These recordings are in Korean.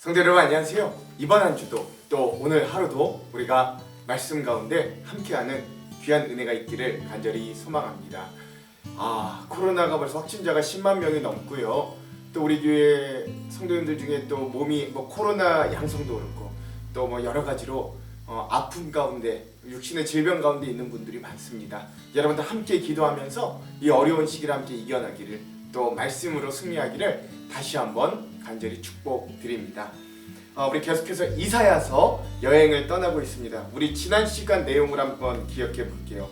성도 여러분 안녕하세요. 이번 한 주도 또 오늘 하루도 우리가 말씀 가운데 함께하는 귀한 은혜가 있기를 간절히 소망합니다. 코로나가 벌써 확진자가 10만 명이 넘고요. 또 우리 교회 성도님들 중에 또 몸이 코로나 양성도 그렇고 또 여러 가지로 아픔 가운데 육신의 질병 가운데 있는 분들이 많습니다. 여러분들 함께 기도하면서 이 어려운 시기를 함께 이겨나기를 또 말씀으로 승리하기를 다시 한번 간절히 축복드립니다. 우리 계속해서 이사야서 여행을 떠나고 있습니다. 우리 지난 시간 내용을 한번 기억해 볼게요.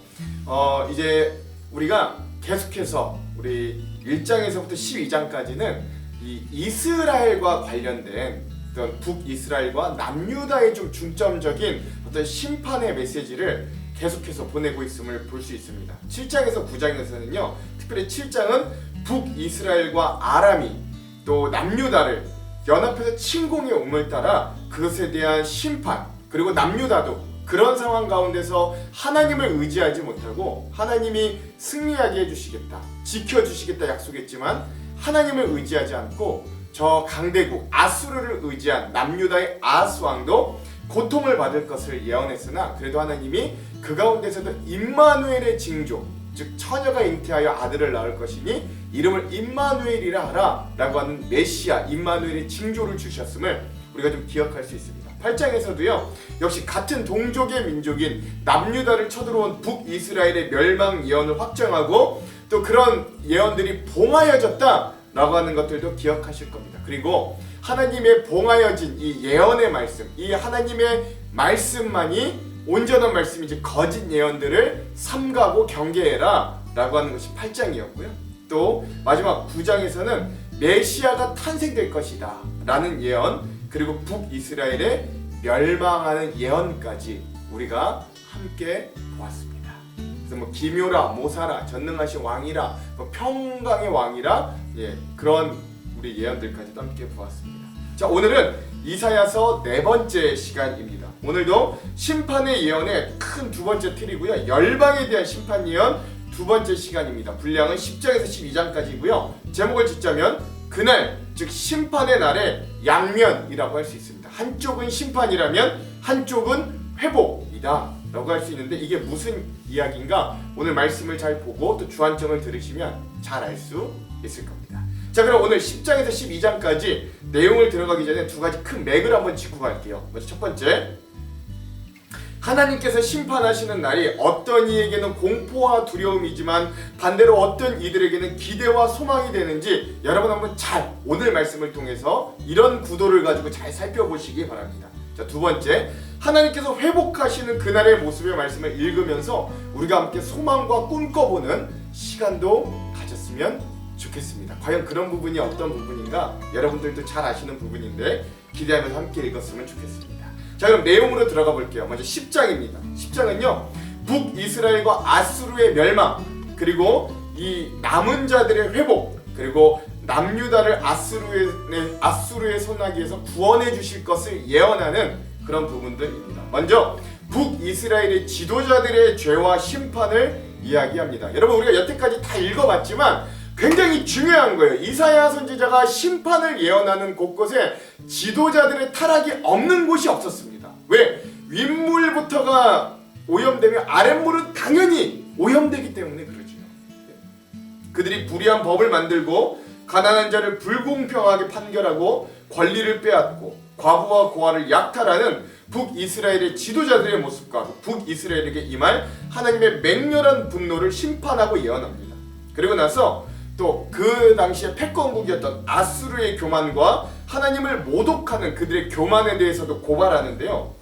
이제 우리가 계속해서 우리 1장에서부터 12장까지는 이 이스라엘과 관련된 어떤 북이스라엘과 남유다의 좀 중점적인 어떤 심판의 메시지를 계속해서 보내고 있음을 볼 수 있습니다. 7장에서 9장에서는요, 특별히 7장은 북이스라엘과 아람이 또 남유다를 연합해서 침공해 옴을 따라 그것에 대한 심판, 그리고 남유다도 그런 상황 가운데서 하나님을 의지하지 못하고 하나님이 승리하게 해주시겠다, 지켜주시겠다 약속했지만 하나님을 의지하지 않고 저 강대국 아수르를 의지한 남유다의 아하스 왕도 고통을 받을 것을 예언했으나 그래도 하나님이 그 가운데서도 임마누엘의 징조, 즉 처녀가 잉태하여 아들을 낳을 것이니 이름을 임마누엘이라 하라 라고 하는 메시아 임마누엘의 징조를 주셨음을 우리가 좀 기억할 수 있습니다. 8장에서도요 역시 같은 동족의 민족인 남유다를 쳐들어온 북이스라엘의 멸망 예언을 확정하고 또 그런 예언들이 봉하여졌다 라고 하는 것들도 기억하실 겁니다. 그리고 하나님의 봉하여진 이 예언의 말씀, 이 하나님의 말씀만이 온전한 말씀이지 거짓 예언들을 삼가고 경계해라 라고 하는 것이 8장이었고요. 또 마지막 9장에서는 메시아가 탄생될 것이다 라는 예언, 그리고 북이스라엘의 멸망하는 예언까지 우리가 함께 보았습니다. 그래서 기묘라, 모사라, 전능하신 왕이라, 평강의 왕이라, 그런 우리 예언들까지도 함께 보았습니다. 자, 오늘은 이사야서 네 번째 시간입니다. 오늘도 심판의 예언의 큰 두 번째 틀이고요. 열방에 대한 심판 예언 두 번째 시간입니다. 분량은 10장에서 12장까지고요. 제목을 짓자면 그날, 즉 심판의 날의 양면이라고 할 수 있습니다. 한쪽은 심판이라면 한쪽은 회복이다 라고 할 수 있는데 이게 무슨 이야기인가 오늘 말씀을 잘 보고 또 주안점을 들으시면 잘 알 수 있을 겁니다. 자, 그럼 오늘 10장에서 12장까지 내용을 들어가기 전에 두 가지 큰 맥을 한번 짚고 갈게요. 먼저 첫 번째, 하나님께서 심판하시는 날이 어떤 이에게는 공포와 두려움이지만 반대로 어떤 이들에게는 기대와 소망이 되는지 여러분 한번 잘 오늘 말씀을 통해서 이런 구도를 가지고 잘 살펴보시기 바랍니다. 자, 두 번째, 하나님께서 회복하시는 그날의 모습의 말씀을 읽으면서 우리가 함께 소망과 꿈꿔보는 시간도 가졌으면 좋겠습니다. 과연 그런 부분이 어떤 부분인가 여러분들도 잘 아시는 부분인데 기대하면서 함께 읽었으면 좋겠습니다. 자, 그럼 내용으로 들어가 볼게요. 먼저 10장입니다. 10장은요 북이스라엘과 아수르의 멸망, 그리고 이 남은 자들의 회복, 그리고 남유다를 아수르의 손아귀에서 구원해 주실 것을 예언하는 그런 부분들입니다. 먼저 북이스라엘의 지도자들의 죄와 심판을 이야기합니다. 여러분, 우리가 여태까지 다 읽어봤지만 굉장히 중요한 거예요. 이사야 선지자가 심판을 예언하는 곳곳에 지도자들의 타락이 없는 곳이 없었습니다. 왜? 윗물부터가 오염되면 아랫물은 당연히 오염되기 때문에 그러죠. 그들이 불의한 법을 만들고 가난한 자를 불공평하게 판결하고 권리를 빼앗고 과부와 고아를 약탈하는 북이스라엘의 지도자들의 모습과 북이스라엘에게 임할 하나님의 맹렬한 분노를 심판하고 예언합니다. 그리고 나서 또 그 당시에 패권국이었던 아수르의 교만과 하나님을 모독하는 그들의 교만에 대해서도 고발하는데요.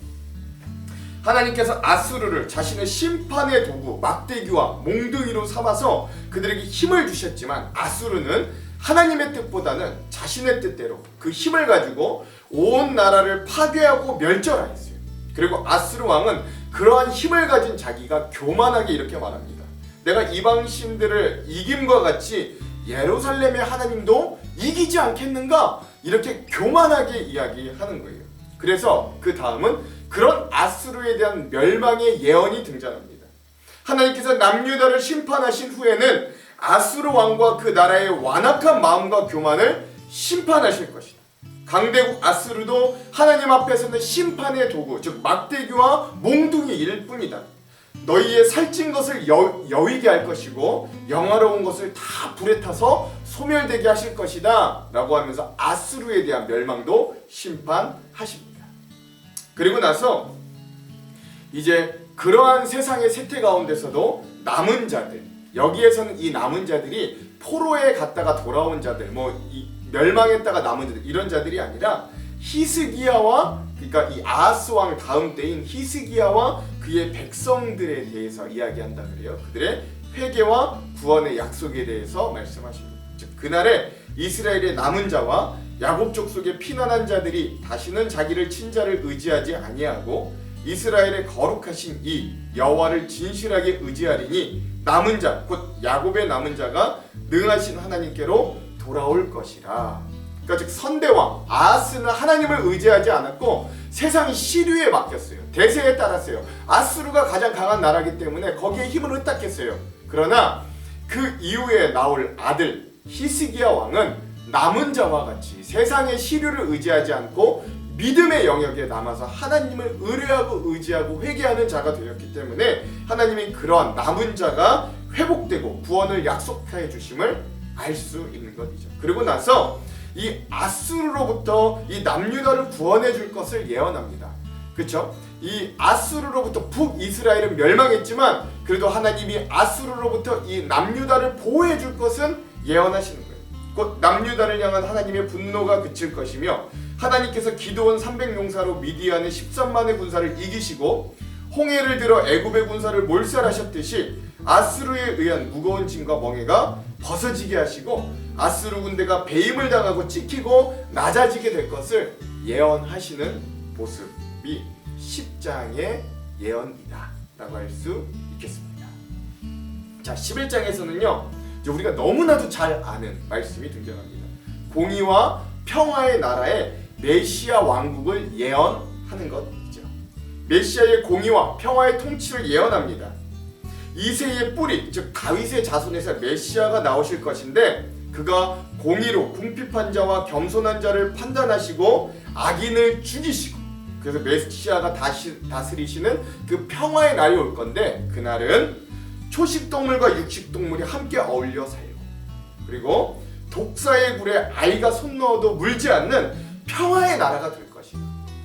하나님께서 아수르를 자신의 심판의 도구, 막대기와 몽둥이로 삼아서 그들에게 힘을 주셨지만 아수르는 하나님의 뜻보다는 자신의 뜻대로 그 힘을 가지고 온 나라를 파괴하고 멸절하였어요. 그리고 아수르 왕은 그러한 힘을 가진 자기가 교만하게 이렇게 말합니다. 내가 이방 신들을 이김과 같이 예루살렘의 하나님도 이기지 않겠는가? 이렇게 교만하게 이야기하는 거예요. 그래서 그 다음은 그런 아수르에 대한 멸망의 예언이 등장합니다. 하나님께서 남유다를 심판하신 후에는 아수르 왕과 그 나라의 완악한 마음과 교만을 심판하실 것이다. 강대국 아수르도 하나님 앞에서는 심판의 도구, 즉 막대기와 몽둥이일 뿐이다. 너희의 살찐 것을 여위게 할 것이고 영화로운 것을 다 불에 타서 소멸되게 하실 것이다 라고 하면서 아수르에 대한 멸망도 심판하십니다. 그리고 나서 이제 그러한 세상의 세태 가운데서도 남은 자들, 여기에서는 이 남은 자들이 포로에 갔다가 돌아온 자들, 멸망했다가 남은 자들, 이런 자들이 아니라 히스기야와, 그러니까 이 아하스 왕 다음 때인 히스기야와 그의 백성들에 대해서 이야기한다 그래요. 그들의 회개와 구원의 약속에 대해서 말씀하십니다. 즉 그날에 이스라엘의 남은 자와 야곱 족속의 피난한 자들이 다시는 자기를 친자를 의지하지 아니하고 이스라엘의 거룩하신 이 여호와를 진실하게 의지하리니 남은 자, 곧 야곱의 남은 자가 능하신 하나님께로 돌아올 것이라. 그러니까 즉 선대왕 아하스는 하나님을 의지하지 않았고 세상이 시류에 맡겼어요. 대세에 따랐어요. 아수르가 가장 강한 나라이기 때문에 거기에 힘을 의탁했어요. 그러나 그 이후에 나올 아들 히스기야 왕은 남은 자와 같이 세상의 시류를 의지하지 않고 믿음의 영역에 남아서 하나님을 의뢰하고 의지하고 회개하는 자가 되었기 때문에 하나님이 그러한 남은 자가 회복되고 구원을 약속해 주심을 알 수 있는 것이죠. 그리고 나서 이 아수르로부터 이 남유다를 구원해 줄 것을 예언합니다. 그렇죠? 이 아수르로부터 북이스라엘은 멸망했지만 그래도 하나님이 아수르로부터 이 남유다를 보호해 줄 것은 예언하시는 거예요. 곧 남유다를 향한 하나님의 분노가 그칠 것이며 하나님께서 기드온 300용사로 미디안의 13만의 군사를 이기시고 홍해를 들어 애굽의 군사를 몰살하셨듯이 아수르에 의한 무거운 짐과 멍에가 벗어지게 하시고 아수르 군대가 배임을 당하고 찍히고 낮아지게 될 것을 예언하시는 모습이 10장의 예언이다 라고 할 수 있겠습니다. 자, 11장에서는요 우리가 너무나도 잘 아는 말씀이 등장합니다. 공의와 평화의 나라에 메시아 왕국을 예언하는 것이죠. 메시아의 공의와 평화의 통치를 예언합니다. 이새의 뿌리, 즉 다윗의 자손에서 메시아가 나오실 것인데 그가 공의로 궁핍한 자와 겸손한 자를 판단하시고 악인을 죽이시고 그래서 메시아가 다스리시는 그 평화의 날이 올 건데 그날은 초식동물과 육식동물이 함께 어울려 살고 그리고 독사의 굴에 아이가 손 넣어도 물지 않는 평화의 나라가 될 것이다.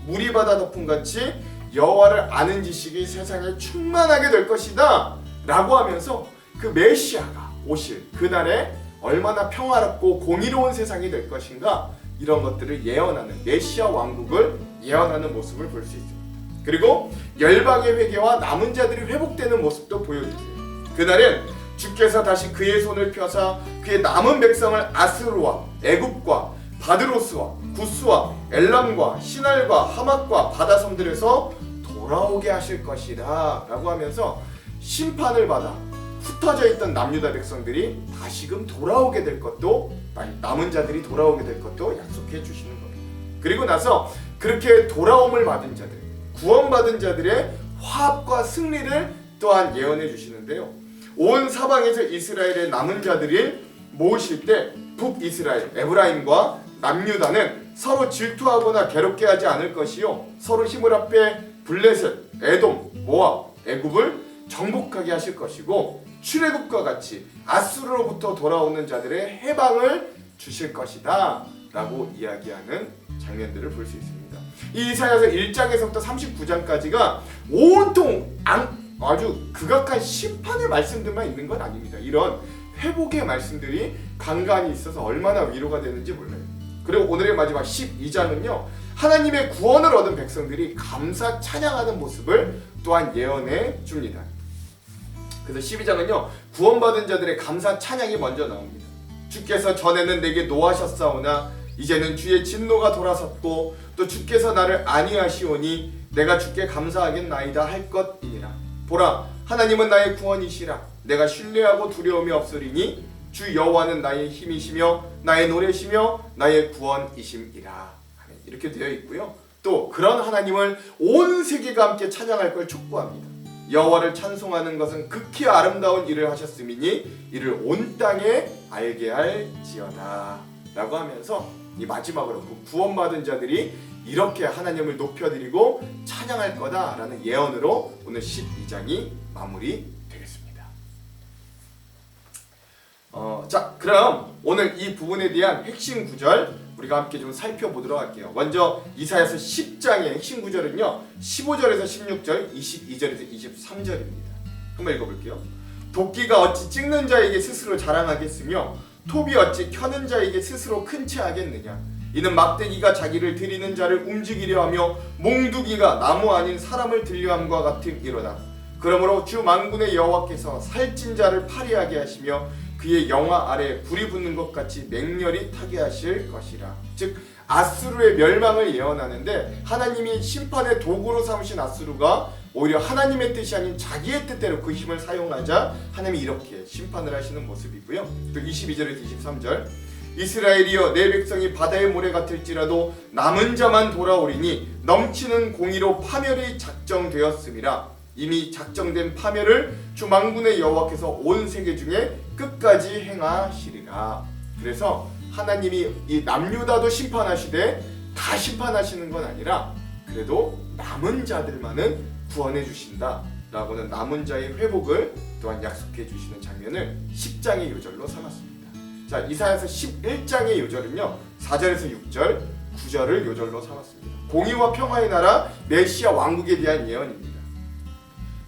물이 바다 덮음같이 여호와를 아는 지식이 세상에 충만하게 될 것이다 라고 하면서 그 메시아가 오실 그날에 얼마나 평화롭고 공의로운 세상이 될 것인가 이런 것들을 예언하는 메시아 왕국을 예언하는 모습을 볼 수 있습니다. 그리고 열방의 회개와 남은 자들이 회복되는 모습도 보여주세요. 그날은 주께서 다시 그의 손을 펴사 그의 남은 백성을 아스루와 애굽과 바드로스와 구스와 엘람과 시날과 하맛과 바다섬들에서 돌아오게 하실 것이다 라고 하면서 심판을 받아 흩어져 있던 남유다 백성들이 다시금 돌아오게 될 것도 남은 자들이 돌아오게 될 것도 약속해 주시는 겁니다. 그리고 나서 그렇게 돌아옴을 받은 자들 구원받은 자들의 화합과 승리를 또한 예언해 주시는데요. 온 사방에서 이스라엘의 남은 자들이 모으실 때 북이스라엘 에브라임과 남유다는 서로 질투하거나 괴롭게 하지 않을 것이요 서로 힘을 합해 블레셋, 에돔, 모압, 애굽을 정복하게 하실 것이고 출애굽과 같이 아수르로부터 돌아오는 자들의 해방을 주실 것이다 라고 이야기하는 장면들을 볼 수 있습니다. 이 이사야서 1장에서부터 39장까지가 온통 아주 극악한 심판의 말씀들만 있는 건 아닙니다. 이런 회복의 말씀들이 간간히 있어서 얼마나 위로가 되는지 몰라요. 그리고 오늘의 마지막 12장은요 하나님의 구원을 얻은 백성들이 감사 찬양하는 모습을 또한 예언해 줍니다. 그래서 12장은요 구원받은 자들의 감사 찬양이 먼저 나옵니다. 주께서 전에는 내게 노하셨사오나 이제는 주의 진노가 돌아섰고 또 주께서 나를 아니하시오니 내가 주께 감사하겠나이다 할 것이니라. 보라 하나님은 나의 구원이시라. 내가 신뢰하고 두려움이 없으리니 주 여호와는 나의 힘이시며 나의 노래시며 나의 구원이심이라. 이렇게 되어 있고요. 또 그런 하나님을 온 세계가 함께 찬양할 걸 촉구합니다. 여호와를 찬송하는 것은 극히 아름다운 일을 하셨음이니 이를 온 땅에 알게 할지어다 라고 하면서 이 마지막으로 그 구원받은 자들이 이렇게 하나님을 높여드리고 찬양할 거다라는 예언으로 오늘 12장이 마무리되겠습니다. 자, 그럼 오늘 이 부분에 대한 핵심 구절 우리가 함께 좀 살펴보도록 할게요. 먼저 이사야서 10장의 핵심 구절은요, 15절에서 16절, 22절에서 23절입니다. 한번 읽어볼게요. 도끼가 어찌 찍는 자에게 스스로 자랑하겠으며 톱이 어찌 켜는 자에게 스스로 큰 채 하겠느냐. 이는 막대기가 자기를 들이는 자를 움직이려 하며 몽두기가 나무 아닌 사람을 들려함과 같음이로다. 그러므로 주 만군의 여호와께서 살찐 자를 파리하게 하시며 그의 영화 아래 불이 붙는 것 같이 맹렬히 타게 하실 것이라. 즉 아수르의 멸망을 예언하는데, 하나님이 심판의 도구로 삼으신 아수르가 오히려 하나님의 뜻이 아닌 자기의 뜻대로 그 힘을 사용하자 하나님이 이렇게 심판을 하시는 모습이고요. 또 22절에서 23절, 이스라엘이여 내 백성이 바다의 모래 같을지라도 남은 자만 돌아오리니 넘치는 공의로 파멸이 작정되었음이라. 이미 작정된 파멸을 주 만군의 여호와께서 온 세계 중에 끝까지 행하시리라. 그래서 하나님이 이 남유다도 심판하시되 다 심판하시는 건 아니라 그래도 남은 자들만은 구원해 주신다 라고는 남은 자의 회복을 또한 약속해 주시는 장면을 10장의 요절로 삼았습니다. 자, 이사야서 11장의 요절은요, 4절에서 6절, 9절을 요절로 삼았습니다. 공의와 평화의 나라 메시아 왕국에 대한 예언입니다.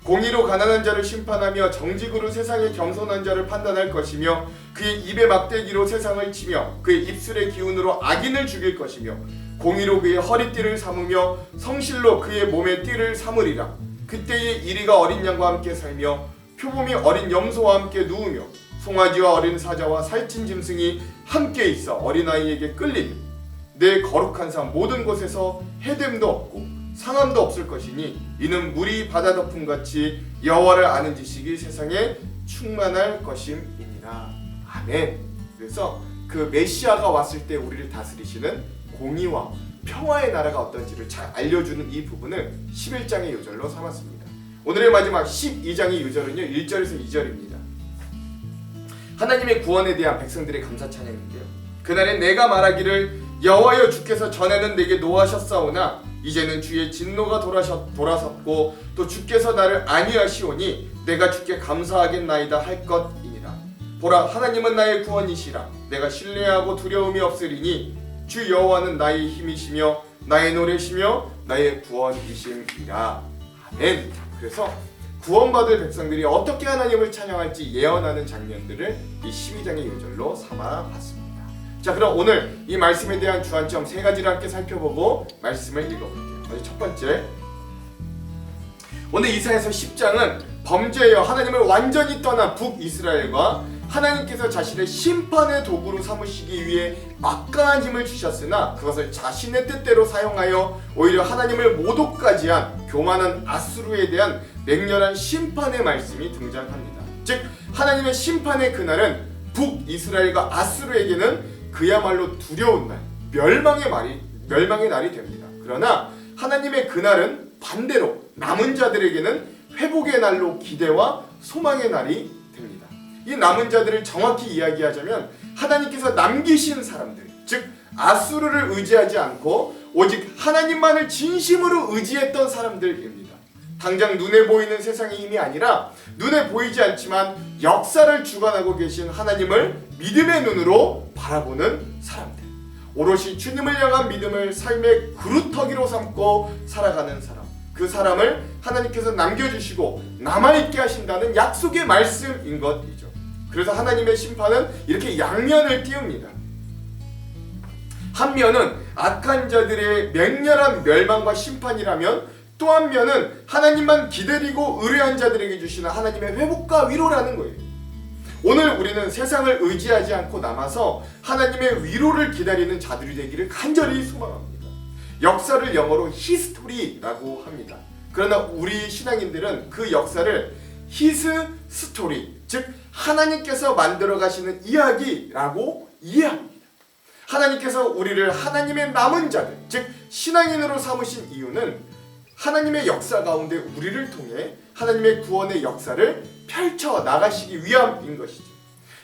공의로 가난한 자를 심판하며 정직으로 세상의 겸손한 자를 판단할 것이며 그의 입의 막대기로 세상을 치며 그의 입술의 기운으로 악인을 죽일 것이며 공의로 그의 허리띠를 삼으며 성실로 그의 몸의 띠를 삼으리라. 그때에 이리가 어린 양과 함께 살며 표범이 어린 염소와 함께 누우며 송아지와 어린 사자와 살찐 짐승이 함께 있어 어린아이에게 끌리며 내 거룩한 산 모든 곳에서 해됨도 없고 상함도 없을 것이니 이는 물이 바다 덮음같이 여호와를 아는 지식이 세상에 충만할 것임이니라. 아멘. 그래서 그 메시아가 왔을 때 우리를 다스리시는 공의와 평화의 나라가 어떤지를 잘 알려주는 이 부분을 11장의 요절로 삼았습니다. 오늘의 마지막 12장의 요절은요, 1절에서 2절입니다. 하나님의 구원에 대한 백성들의 감사 찬양인데요, 그날엔 내가 말하기를 여호와여 주께서 전에는 내게 노하셨사오나 이제는 주의 진노가 돌아섰고 또 주께서 나를 안위하시오니 내가 주께 감사하겠나이다 할 것이니라. 보라, 하나님은 나의 구원이시라. 내가 신뢰하고 두려움이 없으리니 주 여호와는 나의 힘이시며 나의 노래시며 나의 구원이심이라. 아멘. 그래서 구원받을 백성들이 어떻게 하나님을 찬양할지 예언하는 장면들을 이 12장의 요절로 삼아봤습니다. 자, 그럼 오늘 이 말씀에 대한 주안점 세 가지를 함께 살펴보고 말씀을 읽어볼게요. 먼저 첫 번째, 오늘 이사야서 10장은 범죄하여 하나님을 완전히 떠난 북이스라엘과 하나님께서 자신의 심판의 도구로 삼으시기 위해 막강한 힘을 주셨으나 그것을 자신의 뜻대로 사용하여 오히려 하나님을 모독까지 한 교만한 아수르에 대한 맹렬한 심판의 말씀이 등장합니다. 즉 하나님의 심판의 그날은 북이스라엘과 아수르에게는 그야말로 두려운 날, 멸망의 날이 됩니다. 그러나 하나님의 그날은 반대로 남은 자들에게는 회복의 날로 기대와 소망의 날이 됩니다. 이 남은 자들을 정확히 이야기하자면 하나님께서 남기신 사람들, 즉 아수르를 의지하지 않고 오직 하나님만을 진심으로 의지했던 사람들입니다. 당장 눈에 보이는 세상의 힘이 아니라 눈에 보이지 않지만 역사를 주관하고 계신 하나님을 믿음의 눈으로 바라보는 사람들, 오롯이 주님을 향한 믿음을 삶의 그루터기로 삼고 살아가는 사람, 그 사람을 하나님께서 남겨주시고 남아있게 하신다는 약속의 말씀인 것이죠. 그래서 하나님의 심판은 이렇게 양면을 띄웁니다. 한 면은 악한 자들의 맹렬한 멸망과 심판이라면 또 한 면은 하나님만 기다리고 의뢰한 자들에게 주시는 하나님의 회복과 위로라는 거예요. 오늘 우리는 세상을 의지하지 않고 남아서 하나님의 위로를 기다리는 자들이 되기를 간절히 소망합니다. 역사를 영어로 히스토리라고 합니다. 그러나 우리 신앙인들은 그 역사를 히스 스토리, 즉 하나님께서 만들어 가시는 이야기라고 이해합니다. 하나님께서 우리를 하나님의 남은 자들, 즉 신앙인으로 삼으신 이유는 하나님의 역사 가운데 우리를 통해 하나님의 구원의 역사를 펼쳐 나가시기 위함인 것이죠.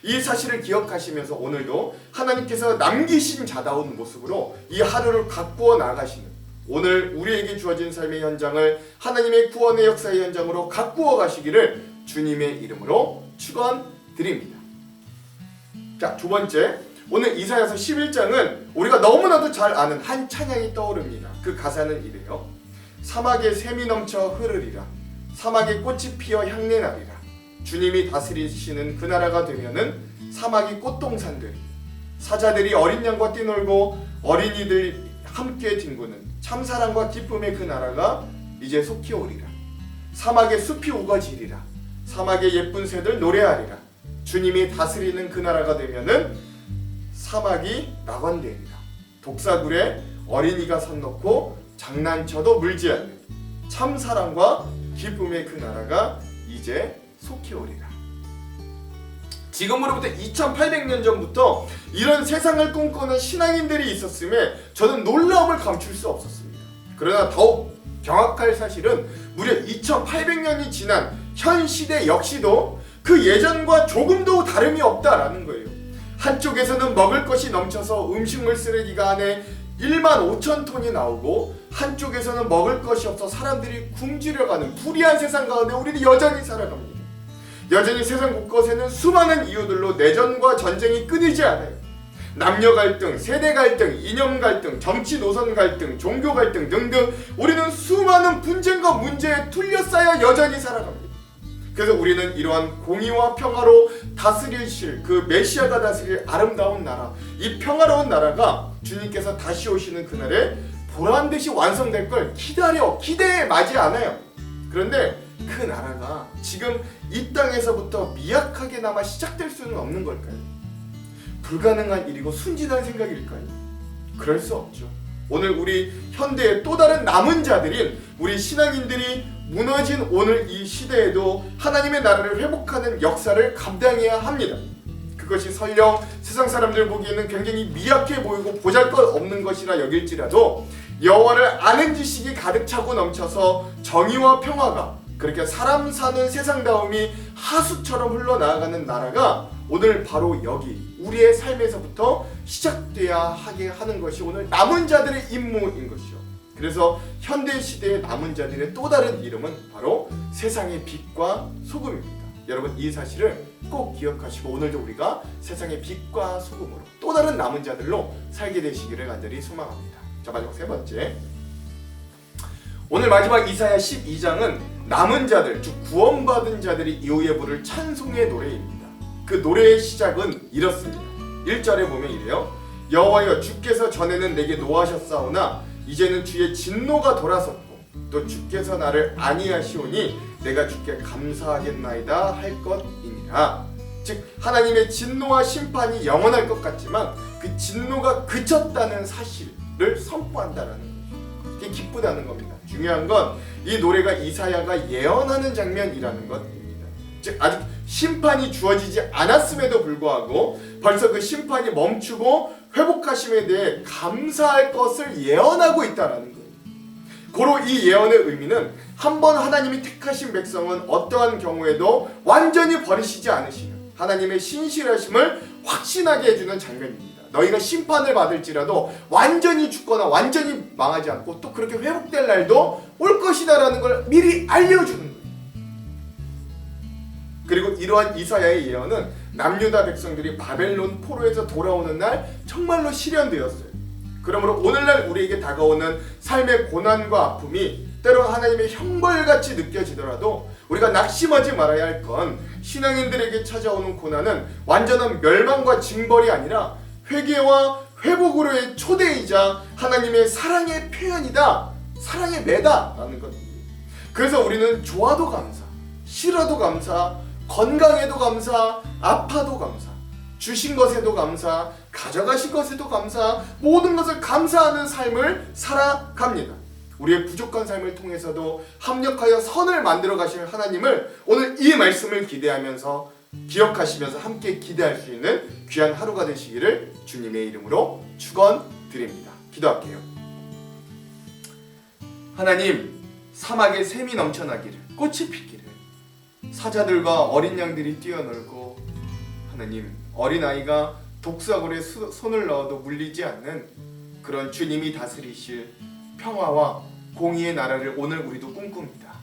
이 사실을 기억하시면서 오늘도 하나님께서 남기신 자다운 모습으로 이 하루를 가꾸어 나가시는, 오늘 우리에게 주어진 삶의 현장을 하나님의 구원의 역사의 현장으로 가꾸어 가시기를 주님의 이름으로 축원드립니다. 자, 두 번째, 오늘 이사야서 11장은 우리가 너무나도 잘 아는 한 찬양이 떠오릅니다. 그 가사는 이래요. 사막에 샘이 넘쳐 흐르리라. 사막에 꽃이 피어 향내 나리라. 주님이 다스리시는 그 나라가 되면은 사막이 꽃동산 되리. 사자들이 어린 양과 뛰놀고 어린이들이 함께 뒹구는 참사랑과 기쁨의 그 나라가 이제 속히 오리라. 사막에 숲이 우거지리라. 사막에 예쁜 새들 노래하리라. 주님이 다스리는 그 나라가 되면은 사막이 낙원되리라. 독사굴에 어린이가 선 넣고 장난쳐도 물지 않는 참사랑과 기쁨의 그 나라가 이제 속히 오리라. 지금으로부터 2800년 전부터 이런 세상을 꿈꾸는 신앙인들이 있었음에 저는 놀라움을 감출 수 없었습니다. 그러나 더욱 경악할 사실은 무려 2800년이 지난 현 시대 역시도 그 예전과 조금도 다름이 없다라는 거예요. 한쪽에서는 먹을 것이 넘쳐서 음식물 쓰레기가 안에 15,000톤이 나오고, 한쪽에서는 먹을 것이 없어 사람들이 굶주려가는 불의한 세상 가운데 우리는 여전히 살아갑니다. 여전히 세상 곳곳에는 수많은 이유들로 내전과 전쟁이 끊이지 않아요. 남녀 갈등, 세대 갈등, 이념 갈등, 정치 노선 갈등, 종교 갈등 등등 우리는 수많은 분쟁과 문제에 둘러싸여 여전히 살아갑니다. 그래서 우리는 이러한 공의와 평화로 다스리실 그 메시아가 다스릴 아름다운 나라, 이 평화로운 나라가 주님께서 다시 오시는 그날에 보란듯이 완성될 걸 기대에 마지 않아요. 그런데 그 나라가 지금 이 땅에서부터 미약하게나마 시작될 수는 없는 걸까요? 불가능한 일이고 순진한 생각일까요? 그럴 수 없죠. 오늘 우리 현대의 또 다른 남은 자들인 우리 신앙인들이 무너진 오늘 이 시대에도 하나님의 나라를 회복하는 역사를 감당해야 합니다. 그것이 설령 세상 사람들 보기에는 굉장히 미약해 보이고 보잘것없는 것이라 여길지라도 여호와를 아는 지식이 가득 차고 넘쳐서 정의와 평화가 그렇게 사람 사는 세상다움이 하수처럼 흘러나가는 나라가 오늘 바로 여기 우리의 삶에서부터 시작돼야 하게 하는 것이 오늘 남은 자들의 임무인 것이죠. 그래서 현대 시대의 남은 자들의 또 다른 이름은 바로 세상의 빛과 소금입니다. 여러분, 이 사실을 꼭 기억하시고 오늘도 우리가 세상의 빛과 소금으로 또 다른 남은 자들로 살게 되시기를 간절히 소망합니다. 자, 마지막 세 번째, 오늘 마지막 이사야 12장은 남은 자들, 즉 구원받은 자들이 이후에 부를 찬송의 노래입니다. 그 노래의 시작은 이렇습니다. 1절에 보면 이래요. 여호와여, 주께서 전에는 내게 노하셨사오나 이제는 주의 진노가 돌아섰고 또 주께서 나를 안위하시오니 내가 주께 감사하겠나이다 할 것이니라. 즉 하나님의 진노와 심판이 영원할 것 같지만 그 진노가 그쳤다는 사실을 선포한다라는 거죠. 그게 기쁘다는 겁니다. 중요한 건 이 노래가 이사야가 예언하는 장면이라는 것입니다. 즉 아직 심판이 주어지지 않았음에도 불구하고 벌써 그 심판이 멈추고 회복하심에 대해 감사할 것을 예언하고 있다는 거예요. 고로 이 예언의 의미는 한번 하나님이 택하신 백성은 어떠한 경우에도 완전히 버리시지 않으시는 하나님의 신실하심을 확신하게 해주는 장면입니다. 너희가 심판을 받을지라도 완전히 죽거나 완전히 망하지 않고 또 그렇게 회복될 날도 올 것이다라는 걸 미리 알려주는 거예요. 그리고 이러한 이사야의 예언은 남유다 백성들이 바벨론 포로에서 돌아오는 날 정말로 실현되었어요. 그러므로 오늘날 우리에게 다가오는 삶의 고난과 아픔이 때로 하나님의 형벌같이 느껴지더라도 우리가 낙심하지 말아야 할 건 신앙인들에게 찾아오는 고난은 완전한 멸망과 징벌이 아니라 회개와 회복으로의 초대이자 하나님의 사랑의 표현이다, 사랑의 매다라는 겁니다. 그래서 우리는 좋아도 감사, 싫어도 감사, 건강에도 감사, 아파도 감사, 주신 것에도 감사, 가져가신 것에도 감사, 모든 것을 감사하는 삶을 살아갑니다. 우리의 부족한 삶을 통해서도 합력하여 선을 만들어 가시는 하나님을 오늘 이 말씀을 기대하면서 기억하시면서 함께 기대할 수 있는 귀한 하루가 되시기를 주님의 이름으로 축원드립니다. 기도할게요. 하나님, 사막에 샘이 넘쳐나기를, 꽃이 피기를, 사자들과 어린 양들이 뛰어놀고 하나님, 어린아이가 독사골에 손을 넣어도 물리지 않는 그런 주님이 다스리실 평화와 공의의 나라를 오늘 우리도 꿈꿉니다.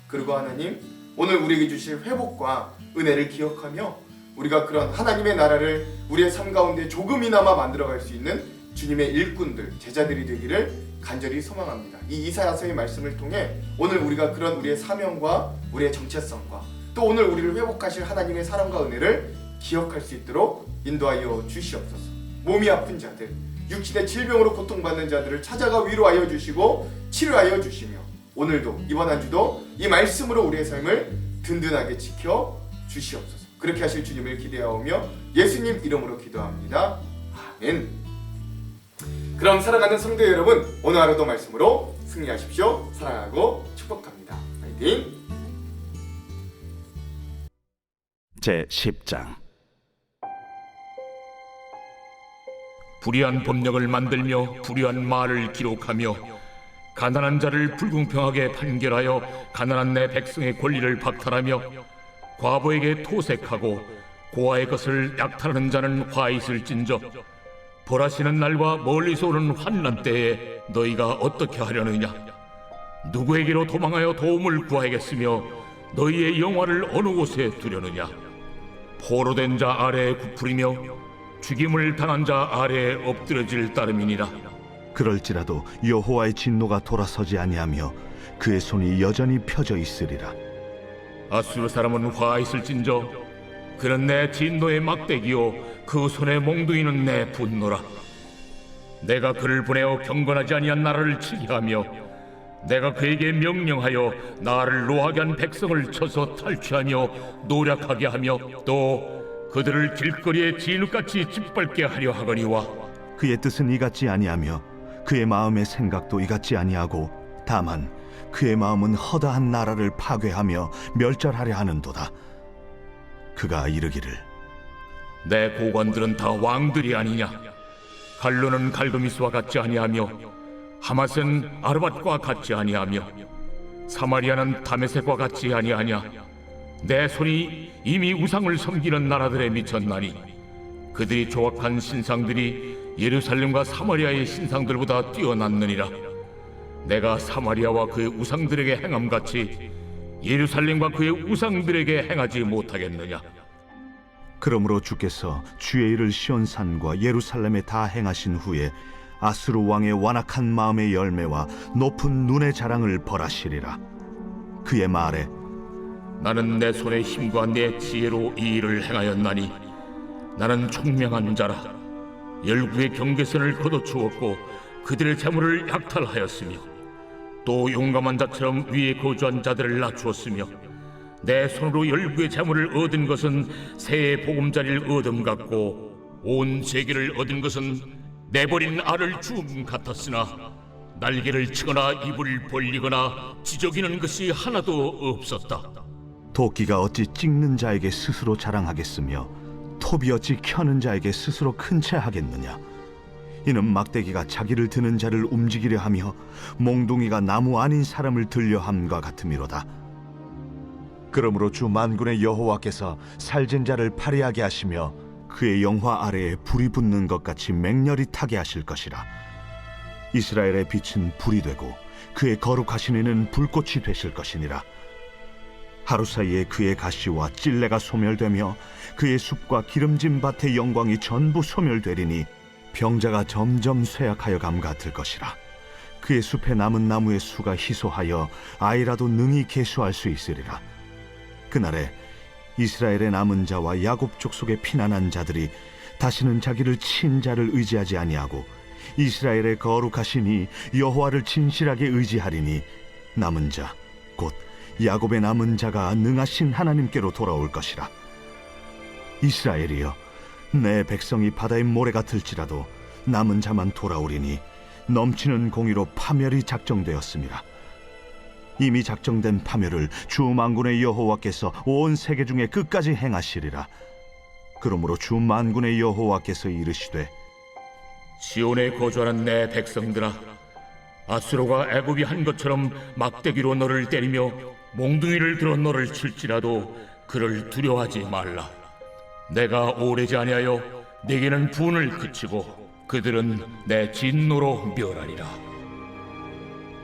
그리고 하나님, 오늘 우리에게 주실 회복과 은혜를 기억하며 우리가 그런 하나님의 나라를 우리의 삶 가운데 조금이나마 만들어갈 수 있는 주님의 일꾼들, 제자들이 되기를 간절히 소망합니다. 이 이사야서의 말씀을 통해 오늘 우리가 그런 우리의 사명과 우리의 정체성과 또 오늘 우리를 회복하실 하나님의 사랑과 은혜를 기억할 수 있도록 인도하여 주시옵소서. 몸이 아픈 자들, 육신의 질병으로 고통받는 자들을 찾아가 위로하여 주시고 치료하여 주시며 오늘도 이번 한 주도 이 말씀으로 우리의 삶을 든든하게 지켜 주시옵소서. 그렇게 하실 주님을 기대하오며 예수님 이름으로 기도합니다. 아멘. 그럼 사랑하는 성도 여러분, 오늘 하루도 말씀으로 승리하십시오. 사랑하고 축복합니다. 파이팅! 제10장 불의한 법령을 만들며 불의한 말을 기록하며 가난한 자를 불공평하게 판결하여 가난한 내 백성의 권리를 박탈하며 과부에게 토색하고 고아의 것을 약탈하는 자는 화 있을진저 벌하시는 날과 멀리서 오는 환난 때에 너희가 어떻게 하려느냐? 누구에게로 도망하여 도움을 구하겠으며 너희의 영화를 어느 곳에 두려느냐? 포로된 자 아래에 굽으리며 죽임을 당한 자 아래에 엎드려질 따름이니라. 그럴지라도 여호와의 진노가 돌아서지 아니하며 그의 손이 여전히 펴져 있으리라. 아수르 사람은 화 있을진저 그는 내 진노의 막대기요 그 손의 몽둥이는 내 분노라. 내가 그를 보내어 경건하지 아니한 나라를 치게 하며 내가 그에게 명령하여 나를 노하게 한 백성을 쳐서 탈취하며 노략하게 하며 또 그들을 길거리에 진흙같이 짓밟게 하려 하거니와 그의 뜻은 이같지 아니하며 그의 마음의 생각도 이같지 아니하고 다만 그의 마음은 허다한 나라를 파괴하며 멸절하려 하는도다. 그가 이르기를 내 고관들은 다 왕들이 아니냐? 갈루는 갈그미스와 같지 아니하며 하맛은 아르밧과 같지 아니하며 사마리아는 다메섹과 같지 아니하냐? 내 손이 이미 우상을 섬기는 나라들에 미쳤나니 그들이 조각한 신상들이 예루살렘과 사마리아의 신상들보다 뛰어났느니라. 내가 사마리아와 그의 우상들에게 행함같이 예루살렘과 그의 우상들에게 행하지 못하겠느냐? 그러므로 주께서 주의 일을 시온산과 예루살렘에 다 행하신 후에 아수르 왕의 완악한 마음의 열매와 높은 눈의 자랑을 벌하시리라. 그의 말에 나는 내 손의 힘과 내 지혜로 이 일을 행하였나니 나는 총명한 자라. 열국의 경계선을 걷어주었고 그들의 재물을 약탈하였으며 또 용감한 자처럼 위에 거주한 자들을 낮추었으며 내 손으로 열국의 재물을 얻은 것은 새의 보금자리를 얻음 같고 온 세계를 얻은 것은 내버린 알을 주움 같았으나 날개를 치거나 입을 벌리거나 지저귀는 것이 하나도 없었다. 도끼가 어찌 찍는 자에게 스스로 자랑하겠으며 톱이 어찌 켜는 자에게 스스로 큰 채 하겠느냐? 이는 막대기가 자기를 드는 자를 움직이려 하며 몽둥이가 나무 아닌 사람을 들려 함과 같음이로다. 그러므로 주 만군의 여호와께서 살진 자를 파리하게 하시며 그의 영화 아래에 불이 붙는 것 같이 맹렬히 타게 하실 것이라. 이스라엘의 빛은 불이 되고 그의 거룩하신 이는 불꽃이 되실 것이니라. 하루 사이에 그의 가시와 찔레가 소멸되며 그의 숲과 기름진 밭의 영광이 전부 소멸되리니 병자가 점점 쇠약하여 감 같을 것이라. 그의 숲에 남은 나무의 수가 희소하여 아이라도 능히 계수할 수 있으리라. 그날에 이스라엘의 남은 자와 야곱 족속의 피난한 자들이 다시는 자기를 친 자를 의지하지 아니하고 이스라엘의 거룩하시니 여호와를 진실하게 의지하리니 남은 자 곧 야곱의 남은 자가 능하신 하나님께로 돌아올 것이라. 이스라엘이여, 내 백성이 바다의 모래 같을지라도 남은 자만 돌아오리니 넘치는 공의로 파멸이 작정되었습니다. 이미 작정된 파멸을 주 만군의 여호와께서 온 세계 중에 끝까지 행하시리라. 그러므로 주 만군의 여호와께서 이르시되 시온에 거주하는 내 백성들아, 아수르가 애굽이 한 것처럼 막대기로 너를 때리며 몽둥이를 들어 너를 칠지라도 그를 두려워하지 말라. 내가 오래지 아니하여 네게는 분을 그치고 그들은 내 진노로 멸하리라.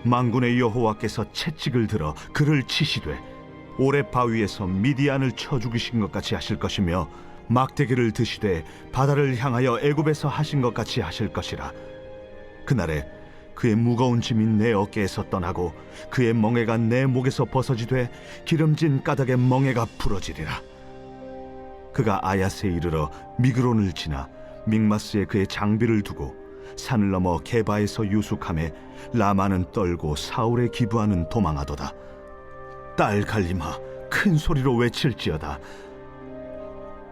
만군의 여호와께서 채찍을 들어 그를 치시되 오렙 바위에서 미디안을 쳐 죽이신 것 같이 하실 것이며 막대기를 드시되 바다를 향하여 애굽에서 하신 것 같이 하실 것이라. 그날에 그의 무거운 짐이 내 어깨에서 떠나고 그의 멍에가 내 목에서 벗어지되 기름진 까닭의 멍에가 부러지리라. 그가 아야스에 이르러 미그론을 지나 믹마스에 그의 장비를 두고 산을 넘어 게바에서 유숙하매 라마는 떨고 사울의 기브아는 도망하도다. 딸 갈림아 큰 소리로 외칠지어다.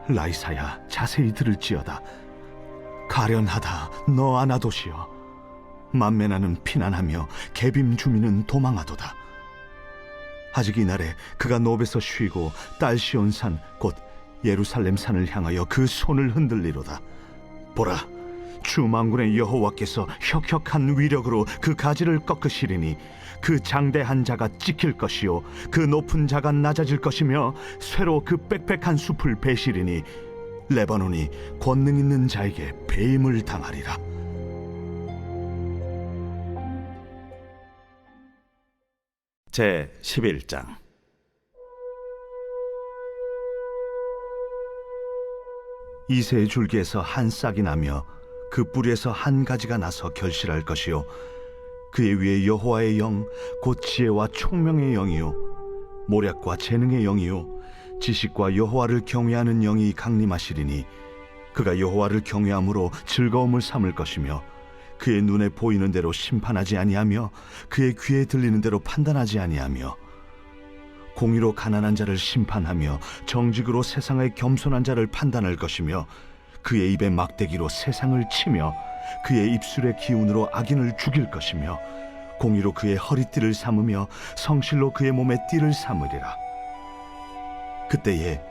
라이사야 자세히 들을지어다. 가련하다 너 아나도시여. 만메나는 피난하며 게빔 주민은 도망하도다. 아직 이날에 그가 노베서 쉬고 딸 시온산 곧 예루살렘 산을 향하여 그 손을 흔들리로다. 보라 주 만군의 여호와께서 혁혁한 위력으로 그 가지를 꺾으시리니 그 장대한 자가 찍힐 것이요 그 높은 자가 낮아질 것이며 쇠로 그 빽빽한 숲을 베시리니 레바논이 권능 있는 자에게 배임을 당하리라. 제 11장. 이새의 줄기에서 한 싹이 나며 그 뿌리에서 한 가지가 나서 결실할 것이요 그의 위에 여호와의 영 곧 지혜와 총명의 영이요 모략과 재능의 영이요 지식과 여호와를 경외하는 영이 강림하시리니 그가 여호와를 경외함으로 즐거움을 삼을 것이며 그의 눈에 보이는 대로 심판하지 아니하며 그의 귀에 들리는 대로 판단하지 아니하며 공의로 가난한 자를 심판하며 정직으로 세상의 겸손한 자를 판단할 것이며 그의 입에 막대기로 세상을 치며 그의 입술의 기운으로 악인을 죽일 것이며 공의로 그의 허리띠를 삼으며 성실로 그의 몸에 띠를 삼으리라. 그때에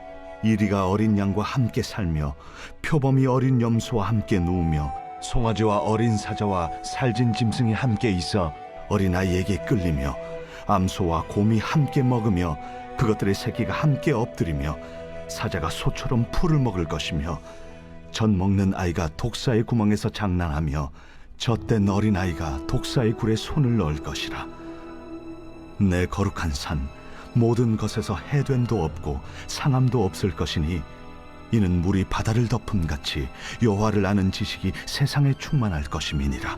이리가 어린 양과 함께 살며 표범이 어린 염소와 함께 누우며 송아지와 어린 사자와 살진 짐승이 함께 있어 어린아이에게 끌리며 암소와 곰이 함께 먹으며 그것들의 새끼가 함께 엎드리며 사자가 소처럼 풀을 먹을 것이며 젖 먹는 아이가 독사의 구멍에서 장난하며 젖된 어린아이가 독사의 굴에 손을 넣을 것이라. 내 거룩한 산 모든 것에서 해됨도 없고 상함도 없을 것이니 이는 물이 바다를 덮음같이 여호와를 아는 지식이 세상에 충만할 것임이니라.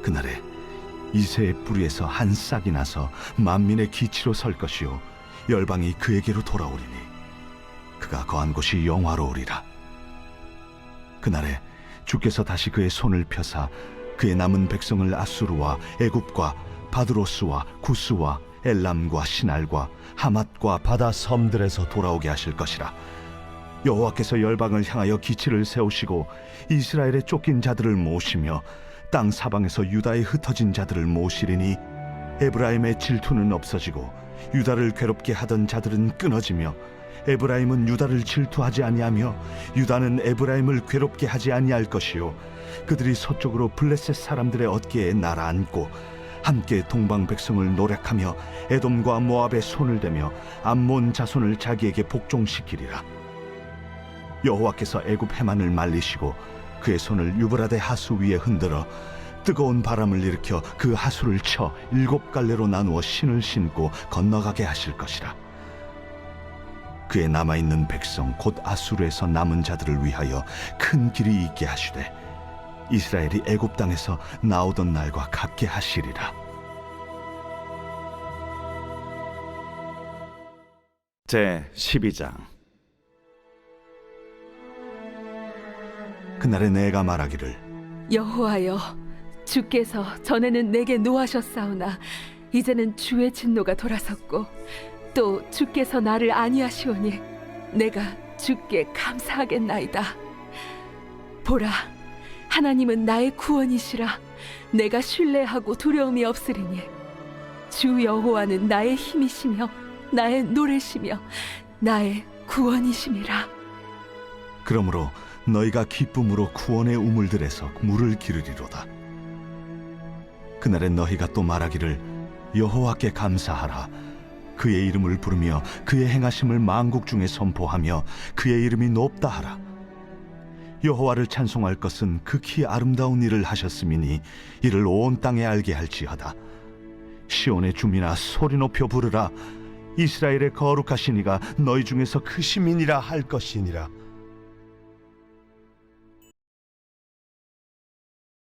그날에 이새의 뿌리에서 한 싹이 나서 만민의 기치로 설 것이요 열방이 그에게로 돌아오리니 그가 거한 곳이 영화로우리라. 그날에 주께서 다시 그의 손을 펴사 그의 남은 백성을 아수르와 애굽과 바드로스와 구스와 엘람과 시날과 하맛과 바다 섬들에서 돌아오게 하실 것이라. 여호와께서 열방을 향하여 기치를 세우시고 이스라엘의 쫓긴 자들을 모시며 땅 사방에서 유다에 흩어진 자들을 모시리니 에브라임의 질투는 없어지고 유다를 괴롭게 하던 자들은 끊어지며 에브라임은 유다를 질투하지 아니하며 유다는 에브라임을 괴롭게 하지 아니할 것이요 그들이 서쪽으로 블레셋 사람들의 어깨에 날아앉고 함께 동방 백성을 노략하며 에돔과 모압의 손을 대며 암몬 자손을 자기에게 복종시키리라. 여호와께서 애굽 해만을 말리시고 그의 손을 유브라데 하수 위에 흔들어 뜨거운 바람을 일으켜 그 하수를 쳐 7갈래로 나누어 신을 신고 건너가게 하실 것이라. 그의 남아있는 백성 곧 아수르에서 남은 자들을 위하여 큰 길이 있게 하시되 이스라엘이 애굽 땅에서 나오던 날과 같게 하시리라. 제 12장. 그날에 내가 말하기를 여호와여, 주께서 전에는 내게 노하셨사오나 이제는 주의 진노가 돌아섰고 또 주께서 나를 아니하시오니 내가 주께 감사하겠나이다. 보라, 하나님은 나의 구원이시라. 내가 신뢰하고 두려움이 없으리니 주 여호와는 나의 힘이시며 나의 노래시며 나의 구원이심이라. 그러므로 너희가 기쁨으로 구원의 우물들에서 물을 기르리로다. 그날에 너희가 또 말하기를 여호와께 감사하라. 그의 이름을 부르며 그의 행하심을 만국 중에 선포하며 그의 이름이 높다 하라. 여호와를 찬송할 것은 극히 아름다운 일을 하셨음이니 이를 온 땅에 알게 할지어다. 시온의 주민아 소리 높여 부르라. 이스라엘의 거룩하신 이가 너희 중에서 크심이니라 할 것이니라.